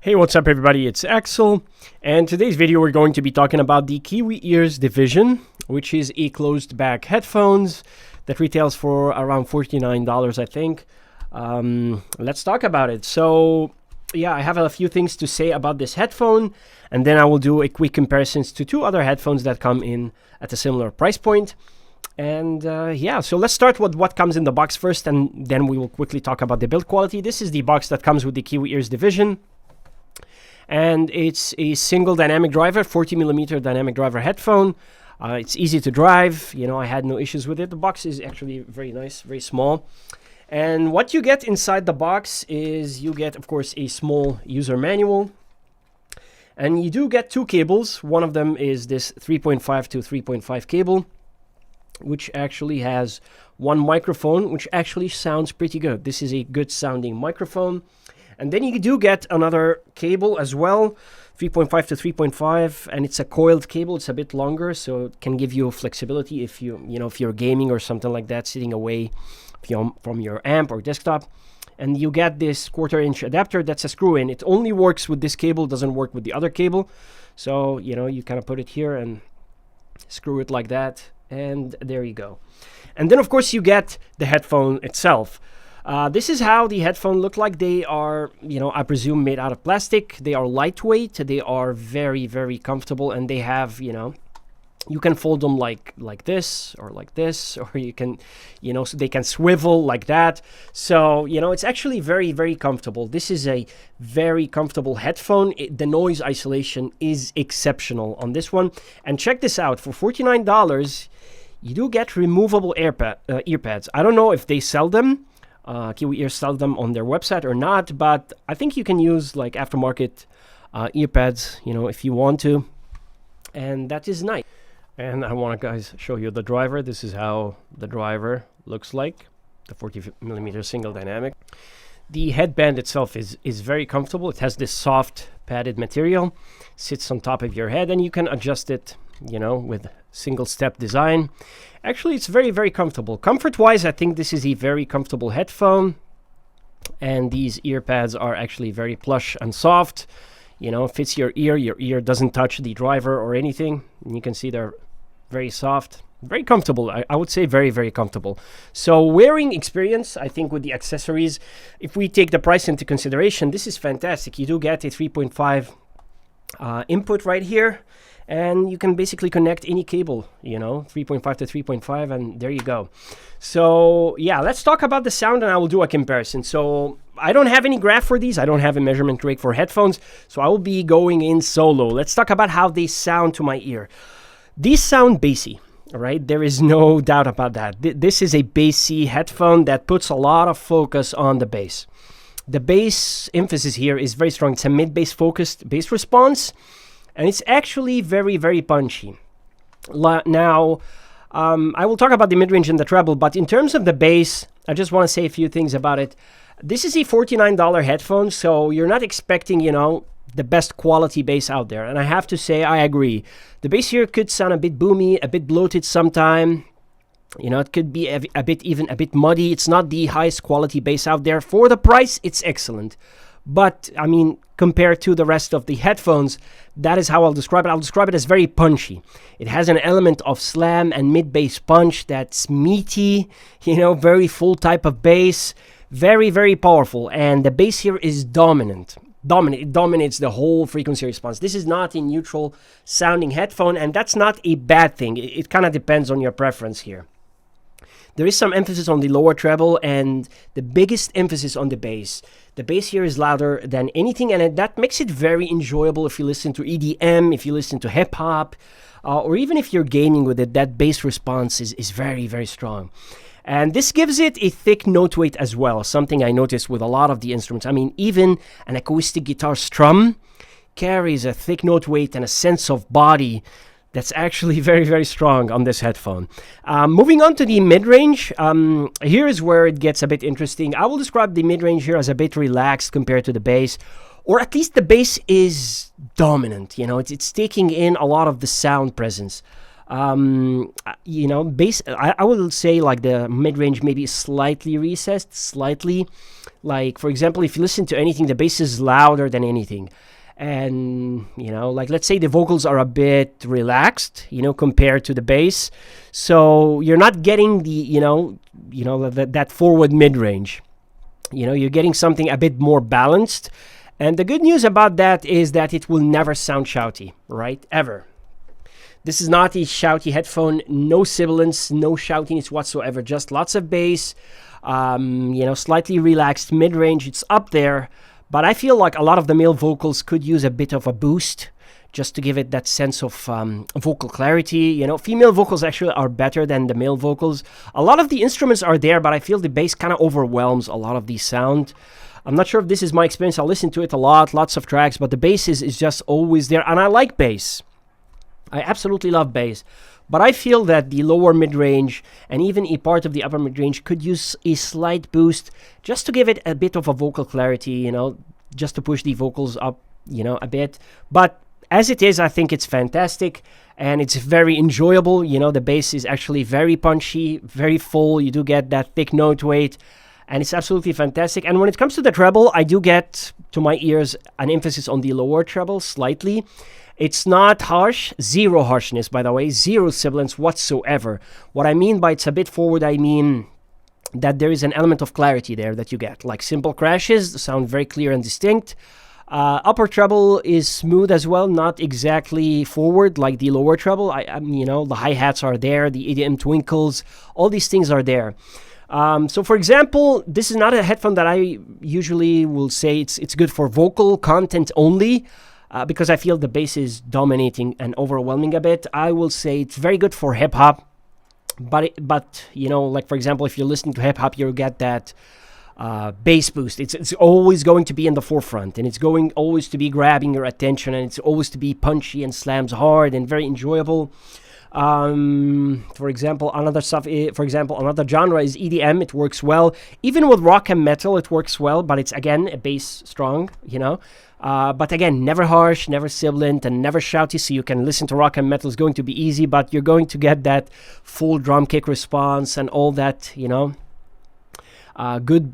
Hey, what's up everybody, it's Axel, and today's video we're going to be talking about the Kiwi Ears division, which is a closed back headphones that retails for around $49, I think. Let's talk about it. So yeah, I have a few things to say about this headphone, and then I will do a quick comparisons to two other headphones that come in at a similar price point. And yeah, so let's start with what comes in the box first, and then we will quickly talk about the build quality. This is the box that comes with the Kiwi Ears division. And it's a single dynamic driver, 40mm dynamic driver headphone. It's easy to drive. You know, I had no issues with it. The box is actually very nice, very small. And what you get inside the box is you get, of course, a small user manual. And you do get two cables. One of them is this 3.5 to 3.5 cable, which actually has one microphone, which actually sounds pretty good. This is a good sounding microphone. And then you do get another cable as well, 3.5 to 3.5, and it's a coiled cable. It's a bit longer, so it can give you flexibility if if you're gaming or something like that, sitting away from your amp or desktop. And you get this 1/4-inch adapter that's a screw-in. It only works with this cable, doesn't work with the other cable. So, you kind of put it here and screw it like that, and there you go. And then, of course, you get the headphone itself. This is how the headphones look like. They are, I presume made out of plastic. They are lightweight. They are very, very comfortable, and they have, you can fold them like this, or you can, so they can swivel like that. So, it's actually very, very comfortable. This is a very comfortable headphone. The noise isolation is exceptional on this one. And check this out. For $49, you do get removable earpads. I don't know if they sell them. Kiwi Ears sell them on their website or not, but I think you can use like aftermarket earpads, if you want to, and that is nice. And I want to guys show you the driver. This is how the driver looks like, the 40mm single dynamic. The headband itself is very comfortable. It has this soft padded material, sits on top of your head, and you can adjust it, with single step design. Actually, it's very, very comfortable. Comfort-wise, I think this is a very comfortable headphone. And these ear pads are actually very plush and soft. Fits your ear doesn't touch the driver or anything. And you can see they're very soft, very comfortable. I would say very, very comfortable. So wearing experience, I think with the accessories, if we take the price into consideration, this is fantastic. You do get a 3.5 input right here. And you can basically connect any cable, 3.5 to 3.5, and there you go. So yeah, let's talk about the sound, and I will do a comparison. So I don't have any graph for these. I don't have a measurement rig for headphones, so I will be going in solo. Let's talk about how they sound to my ear. These sound bassy, all right? There is no doubt about that. This is a bassy headphone that puts a lot of focus on the bass. The bass emphasis here is very strong. It's a mid-bass focused bass response. And it's actually very, very punchy. Now, I will talk about the mid-range and the treble, but in terms of the bass, I just want to say a few things about it. This is a $49 headphone, so you're not expecting, the best quality bass out there. And I have to say, I agree. The bass here could sound a bit boomy, a bit bloated sometime. It could be a bit muddy. It's not the highest quality bass out there. For the price, it's excellent. But, I mean, compared to the rest of the headphones, that is how I'll describe it. I'll describe it as very punchy. It has an element of slam and mid-bass punch that's meaty, very full type of bass. Very, very powerful. And the bass here is dominant. It dominates the whole frequency response. This is not a neutral sounding headphone, and that's not a bad thing. It kind of depends on your preference here. There is some emphasis on the lower treble and the biggest emphasis on the bass. The bass here is louder than anything, and that makes it very enjoyable if you listen to EDM, if you listen to hip-hop, or even if you're gaming with it. That bass response is very, very strong. And this gives it a thick note weight as well, something I noticed with a lot of the instruments. I mean, even an acoustic guitar strum carries a thick note weight and a sense of body that's actually very, very strong on this headphone. Moving on to the mid-range, here is where it gets a bit interesting. I will describe the mid-range here as a bit relaxed compared to the bass, or at least the bass is dominant. It's taking in a lot of the sound presence. Bass, I will say like the mid-range maybe slightly recessed, slightly. Like, for example, if you listen to anything, the bass is louder than anything. And, like let's say the vocals are a bit relaxed, compared to the bass. So you're not getting that forward mid-range. You're getting something a bit more balanced. And the good news about that is that it will never sound shouty, right? Ever. This is not a shouty headphone, no sibilance, no shoutiness whatsoever, just lots of bass, slightly relaxed mid-range. It's up there, but I feel like a lot of the male vocals could use a bit of a boost just to give it that sense of vocal clarity. Female vocals actually are better than the male vocals. A lot of the instruments are there, but I feel the bass kind of overwhelms a lot of the sound. I'm not sure if this is my experience. I listen to it a lot, lots of tracks, but the bass is just always there, and I like bass. I absolutely love bass, but I feel that the lower mid-range and even a part of the upper mid-range could use a slight boost just to give it a bit of a vocal clarity, just to push the vocals up, a bit. But as it is, I think it's fantastic and it's very enjoyable. The bass is actually very punchy, very full. You do get that thick note weight, and it's absolutely fantastic. And when it comes to the treble, I do get, to my ears, an emphasis on the lower treble slightly. It's not harsh, zero harshness, by the way, zero sibilance whatsoever. What I mean by it's a bit forward, I mean that there is an element of clarity there that you get. Like simple crashes sound very clear and distinct. Upper treble is smooth as well, not exactly forward like the lower treble. The hi-hats are there, the EDM twinkles, all these things are there. So for example, this is not a headphone that I usually will say it's good for vocal content only. Because I feel the bass is dominating and overwhelming a bit. I will say it's very good for hip-hop, but like for example, if you're listening to hip-hop, you'll get that bass boost. It's always going to be in the forefront, and it's going always to be grabbing your attention, and it's always to be punchy and slams hard and very enjoyable. For example, another genre is EDM. It works well. Even with rock and metal, it works well, but it's, again, a bass strong, but again, never harsh, never sibilant, and never shouty, so you can listen to rock and metal. It's going to be easy, but you're going to get that full drum kick response and all that, good,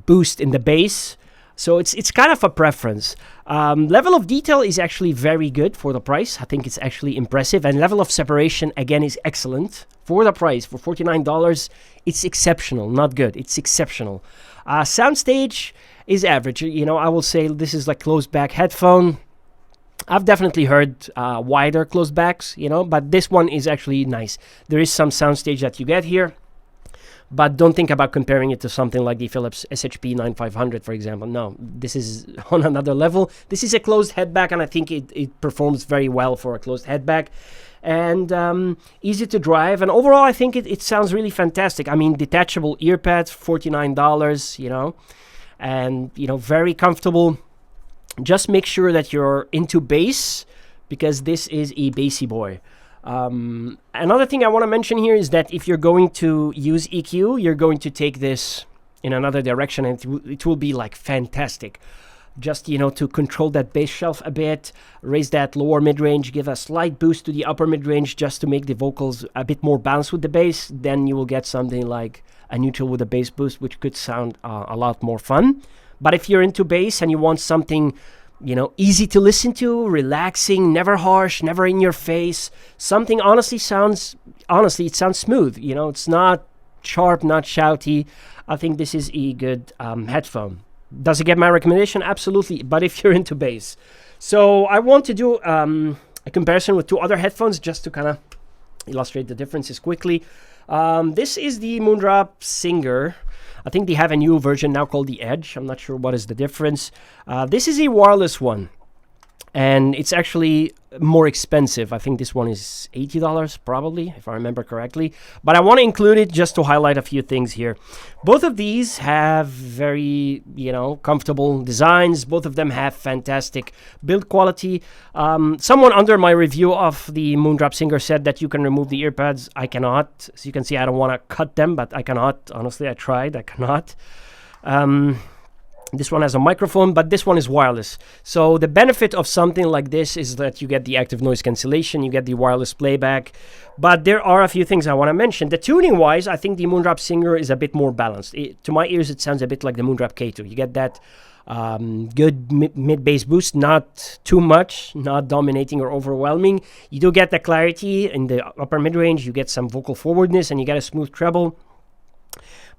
boost in the bass. So it's kind of a preference. Level of detail is actually very good for the price. I think it's actually impressive. And level of separation, again, is excellent. For the price, for $49, it's exceptional. Not good, it's exceptional. Soundstage is average. I will say this is like closed back headphone. I've definitely heard wider closed backs, but this one is actually nice. There is some soundstage that you get here. But don't think about comparing it to something like the Philips SHP 9500, for example. No, this is on another level. This is a closed headback, and I think it performs very well for a closed headback. And easy to drive. And overall, I think it sounds really fantastic. I mean, detachable ear pads, $49, and, very comfortable. Just make sure that you're into bass, because this is a bassy boy. Another thing I want to mention here is that if you're going to use EQ, you're going to take this in another direction, and it will be like fantastic. Just, to control that bass shelf a bit, raise that lower mid-range, give a slight boost to the upper mid-range just to make the vocals a bit more balanced with the bass. Then you will get something like a neutral with a bass boost, which could sound a lot more fun. But if you're into bass and you want something easy to listen to, relaxing, never harsh, never in your face. Something it sounds smooth. It's not sharp, not shouty. I think this is a good headphone. Does it get my recommendation? Absolutely. But if you're into bass. So I want to do a comparison with two other headphones just to kind of illustrate the differences quickly. This is the Moondrop Singer. I think they have a new version now called the Edge. I'm not sure what is the difference. This is a wireless one, and it's actually more expensive. I think this one is $80 probably, if I remember correctly. But I want to include it just to highlight a few things here. Both of these have very, comfortable designs. Both of them have fantastic build quality. Someone under my review of the Moondrop Singer said that you can remove the earpads. I cannot. As you can see, I don't want to cut them, but I cannot. Honestly, I tried. I cannot. This one has a microphone, but this one is wireless. So the benefit of something like this is that you get the active noise cancellation, you get the wireless playback. But there are a few things I want to mention. The tuning-wise, I think the Moondrop Singer is a bit more balanced. To my ears, it sounds a bit like the Moondrop K2. You get that good mid-bass boost, not too much, not dominating or overwhelming. You do get the clarity in the upper mid-range. You get some vocal forwardness, and you get a smooth treble.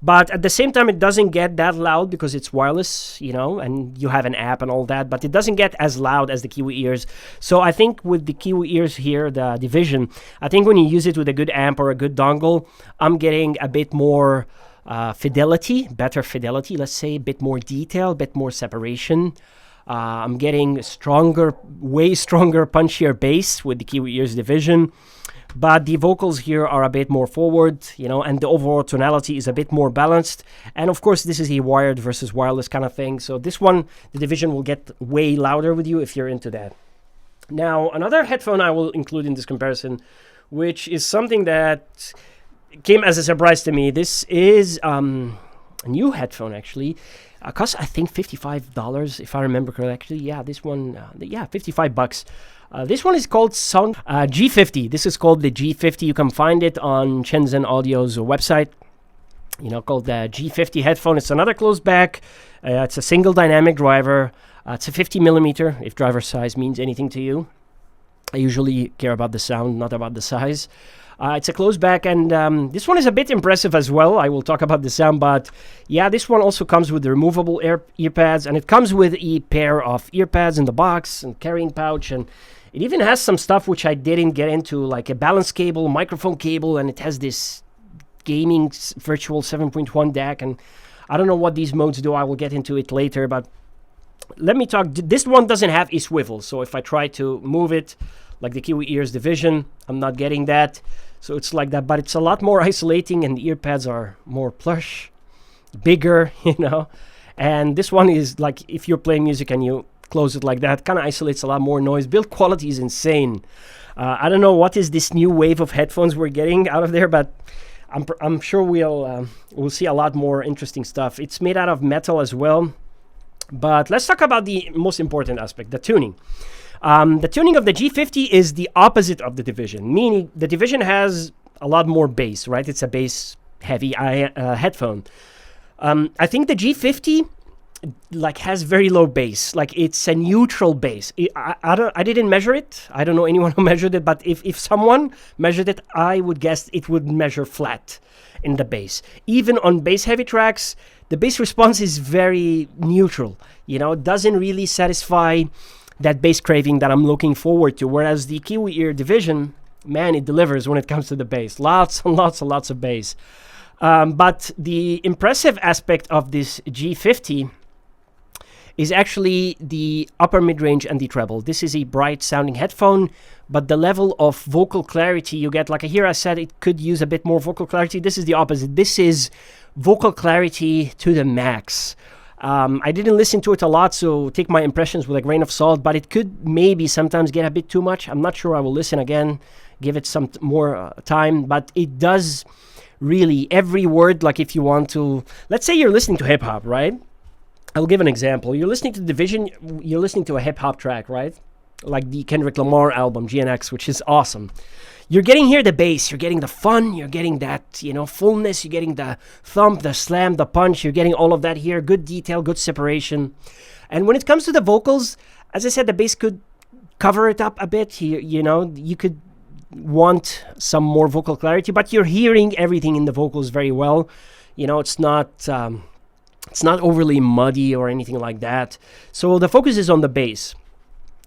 But at the same time, it doesn't get that loud because it's wireless, and you have an app and all that, but it doesn't get as loud as the Kiwi ears. So I think with the Kiwi ears here, the Division, I think when you use it with a good amp or a good dongle, I'm getting a bit more better fidelity, let's say, a bit more detail, a bit more separation. I'm getting way stronger, punchier bass with the Kiwi ears Division. But the vocals here are a bit more forward, and the overall tonality is a bit more balanced. And of course, this is a wired versus wireless kind of thing. So this one, the Division, will get way louder with you if you're into that. Now, another headphone I will include in this comparison, which is something that came as a surprise to me. This is a new headphone, actually. Costs, I think, $55, if I remember correctly. Yeah, this one, $55. This one is called G50. This is called the G50. You can find it on Shenzhen Audio's website, called the G50 headphone. It's another closed back. It's a single dynamic driver. It's a 50 millimeter, if driver size means anything to you. I usually care about the sound, not about the size. It's a closed back, and this one is a bit impressive as well. I will talk about the sound, but yeah, this one also comes with the removable earpads, and it comes with a pair of earpads in the box and carrying pouch, and it even has some stuff which I didn't get into, like a balance cable, microphone cable, and it has this gaming virtual 7.1 DAC, and I don't know what these modes do. I will get into it later, but let me talk. This one doesn't have a swivel, so if I try to move it, like the Kiwi ears Division, I'm not getting that. So it's like that, but it's a lot more isolating, and the earpads are more plush, bigger, And this one is like, if you're playing music and you close it like that, kind of isolates a lot more noise. Build quality is insane. I don't know what is this new wave of headphones we're getting out of there, but I'm sure we'll see a lot more interesting stuff. It's made out of metal as well. But let's talk about the most important aspect, the tuning. The tuning of the G50 is the opposite of the Division, meaning the Division has a lot more bass, right? It's a bass-heavy headphone. I think the G50 has very low bass. It's a neutral bass. I didn't measure it. I don't know anyone who measured it, but if someone measured it, I would guess it would measure flat in the bass. Even on bass-heavy tracks, the bass response is very neutral. It doesn't really satisfy that bass craving that I'm looking forward to. Whereas the Kiwi ear Division, man, it delivers when it comes to the bass. Lots and lots and lots of bass. But the impressive aspect of this G50 is actually the upper mid-range and the treble. This is a bright sounding headphone, but the level of vocal clarity you get, like here I said it could use a bit more vocal clarity. This is the opposite. This is vocal clarity to the max. I didn't listen to it a lot, so take my impressions with a grain of salt, but it could maybe sometimes get a bit too much. I'm not sure. I will listen again, give it some more time, but it does really every word. Like if you want to, let's say you're listening to hip hop, right? I'll give an example. You're listening to Division, you're listening to a hip hop track, right? Like the Kendrick Lamar album, GNX, which is awesome. You're getting here the bass, you're getting the fun, you're getting that, fullness, you're getting the thump, the slam, the punch, you're getting all of that here, good detail, good separation. And when it comes to the vocals, as I said, the bass could cover it up a bit. You could want some more vocal clarity, but you're hearing everything in the vocals very well. It's not overly muddy or anything like that. So the focus is on the bass.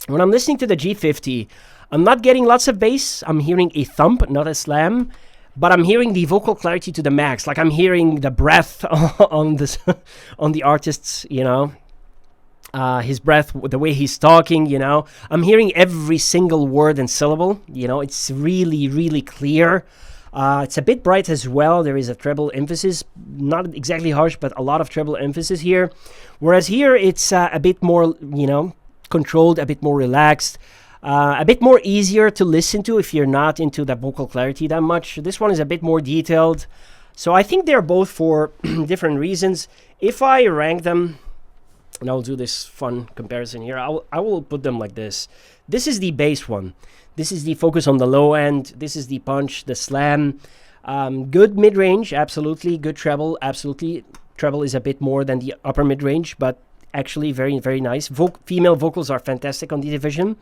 When I'm listening to the G50, I'm not getting lots of bass. I'm hearing a thump, not a slam, but I'm hearing the vocal clarity to the max. Like I'm hearing the breath on the artist's, his breath, the way he's talking, I'm hearing every single word and syllable. It's really, really clear. It's a bit bright as well. There is a treble emphasis, not exactly harsh, but a lot of treble emphasis here. Whereas here, it's a bit more, controlled, a bit more relaxed. A bit more easier to listen to if you're not into the vocal clarity that much. This one is a bit more detailed. So I think they're both for different reasons. If I rank them, And I'll do this fun comparison here. I will put them like this. This is the bass one. This is the focus on the low end. This is the punch, the slam. Good mid-range, absolutely. Good treble, absolutely. Treble is a bit more than the upper mid-range, but actually very, very nice. Female vocals are fantastic on the Division.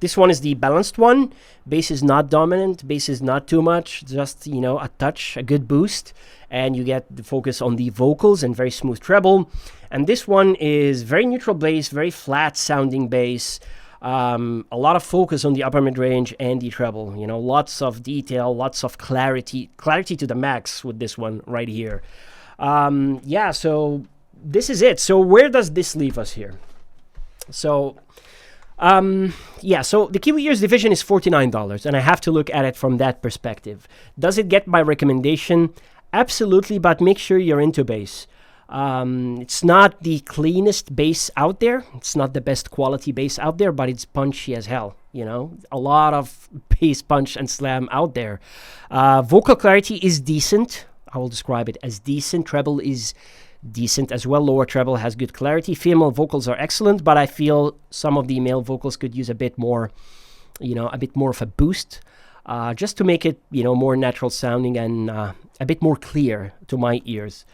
This one is the balanced one. Bass is not dominant. Bass is not too much. Just, you know, a touch, a good boost. And you get the focus on the vocals and very smooth treble. And this one is very neutral bass, very flat sounding bass. A lot of focus on the upper mid-range and the treble. You know, lots of detail, lots of clarity to the max with this one right here. Yeah, so this is it. So where does this leave us here? So, yeah, so the Kiwi Ears Division is $49, and I have to look at it from that perspective. Does it get my recommendation? Absolutely, but make sure you're into bass. It's not the cleanest bass out there. It's not the best quality bass out there, but it's punchy as hell. You know, a lot of bass punch and slam out there. Vocal clarity is decent. I will describe it as decent. Treble is decent as well. Lower treble has good clarity. Female vocals are excellent, but I feel some of the male vocals could use a bit more, you know, a bit more of a boost, just to make it, you know, more natural sounding and a bit more clear to my ears.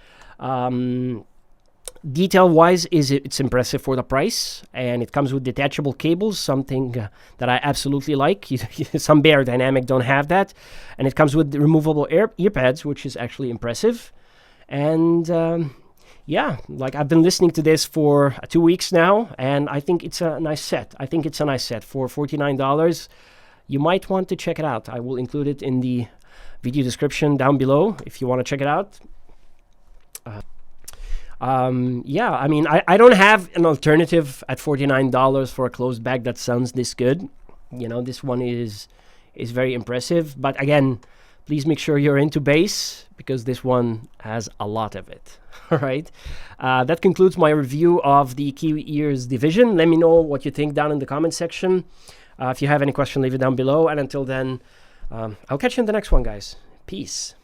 Detail-wise, it's impressive for the price, and it comes with detachable cables, something that I absolutely like. Some Beyerdynamic don't have that, and it comes with removable earpads, which is actually impressive. And yeah, like I've been listening to this for 2 weeks now, and I think it's a nice set. I think it's a nice set for $49. You might want to check it out. I will include it in the video description down below if you want to check it out. Yeah, I mean, I don't have an alternative at $49 for a closed bag that sounds this good. You know, this one is very impressive. But again, please make sure you're into bass, because this one has a lot of it. All right. That concludes my review of the Kiwi Ears Division. Let me know what you think down in the comment section. If you have any question, leave it down below. And until then, I'll catch you in the next one, guys. Peace.